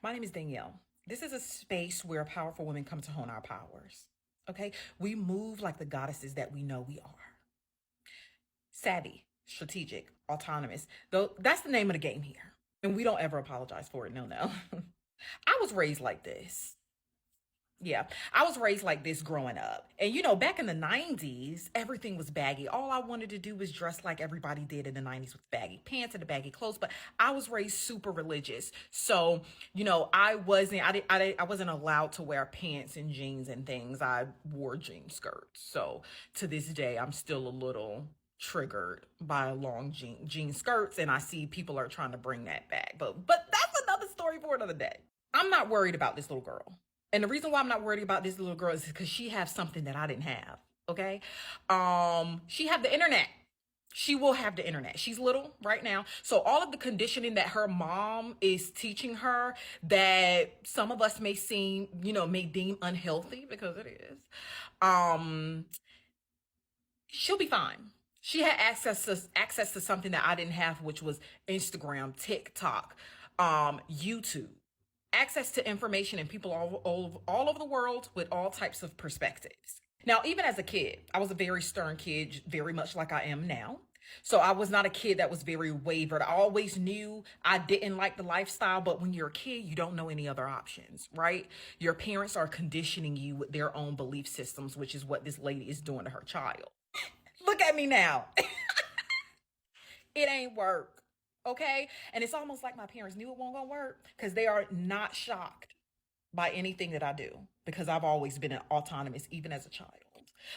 My name is Danielle. This is a space where powerful women come to hone our powers. Okay? We move like the goddesses that we know we are. Savvy, strategic, autonomous. Though that's the name of the game here. And we don't ever apologize for it. No, no. I was raised like this. Yeah, I was raised like this growing up. And back in the 90s, everything was baggy. All I wanted to do was dress like everybody did in the 90s with baggy pants and the baggy clothes, but I was raised super religious. So, I wasn't allowed to wear pants and jeans and things. I wore jean skirts. So, to this day, I'm still a little triggered by long jean skirts, and I see people are trying to bring that back. But that's another story for another day. I'm not worried about this little girl. And the reason why I'm not worried about this little girl is because she has something that I didn't have. Okay. She have the internet. She will have the internet. She's little right now. So all of the conditioning that her mom is teaching her that some of us may deem unhealthy, because it is, she'll be fine. She had access to something that I didn't have, which was Instagram, TikTok, YouTube, access to information and people all over the world with all types of perspectives. Now, even as a kid, I was a very stern kid, very much like I am now. So I was not a kid that was very wavered. I always knew I didn't like the lifestyle, but when you're a kid, you don't know any other options, right? Your parents are conditioning you with their own belief systems, which is what this lady is doing to her child. Look at me now. It ain't work. Okay. And it's almost like my parents knew it wasn't gonna work because they are not shocked by anything that I do, because I've always been an autonomous, even as a child.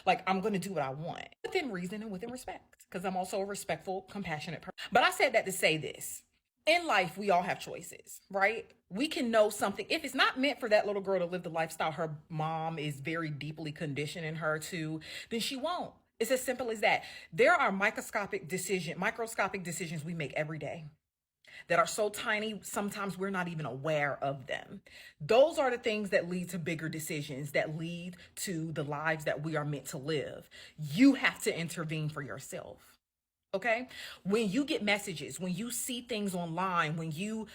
Like, I'm gonna do what I want within reason and within respect, because I'm also a respectful, compassionate person. But I said that to say this. In life, we all have choices, right? We can know something. If it's not meant for that little girl to live the lifestyle her mom is very deeply conditioning her to, then she won't. It's as simple as that. There are microscopic decisions we make every day that are so tiny, sometimes we're not even aware of them. Those are the things that lead to bigger decisions, that lead to the lives that we are meant to live. You have to intervene for yourself. Okay. When you get messages, when you see things online, when you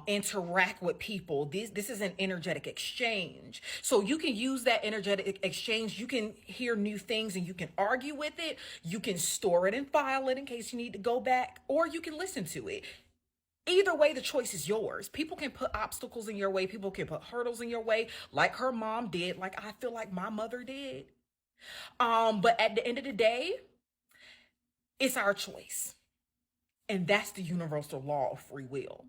interact with people, this is an energetic exchange. So you can use that energetic exchange. You can hear new things and you can argue with it. You can store it and file it in case you need to go back, or you can listen to it. Either way, the choice is yours. People can put obstacles in your way. People can put hurdles in your way, like her mom did, like I feel like my mother did. But at the end of the day, it's our choice. And that's the universal law of free will.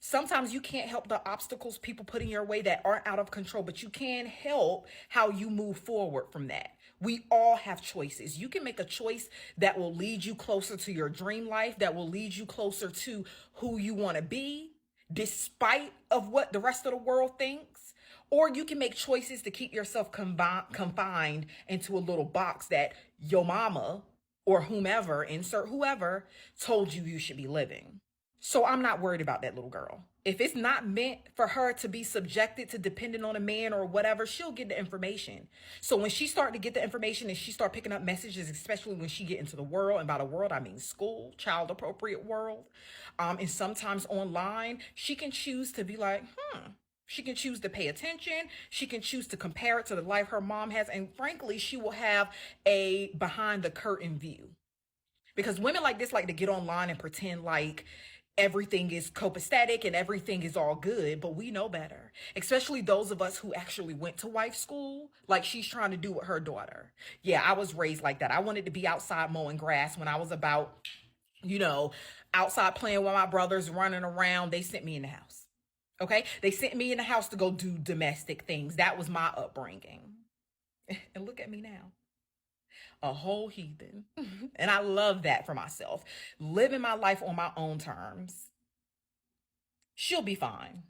Sometimes you can't help the obstacles people put in your way that aren't out of control, but you can help how you move forward from that. We all have choices. You can make a choice that will lead you closer to your dream life, that will lead you closer to who you want to be, despite of what the rest of the world thinks. Or you can make choices to keep yourself confined into a little box that your mama or whomever, insert whoever, told you should be living. So I'm not worried about that little girl. If it's not meant for her to be subjected to depending on a man or whatever, she'll get the information. So when she start to get the information and she start picking up messages, especially when she get into the world, and by the world, I mean school, child appropriate world, and sometimes online, she can choose to be like, She can choose to pay attention. She can choose to compare it to the life her mom has. And frankly, she will have a behind the curtain view. Because women like this like to get online and pretend like everything is copacetic and everything is all good, but we know better. Especially those of us who actually went to wife school, like she's trying to do with her daughter. Yeah, I was raised like that. I wanted to be outside mowing grass when I was about, outside playing with my brothers, running around. They sent me in the house. Okay, they sent me in the house to go do domestic things. That was my upbringing. And look at me now, a whole heathen. And I love that for myself. Living my life on my own terms. She'll be fine.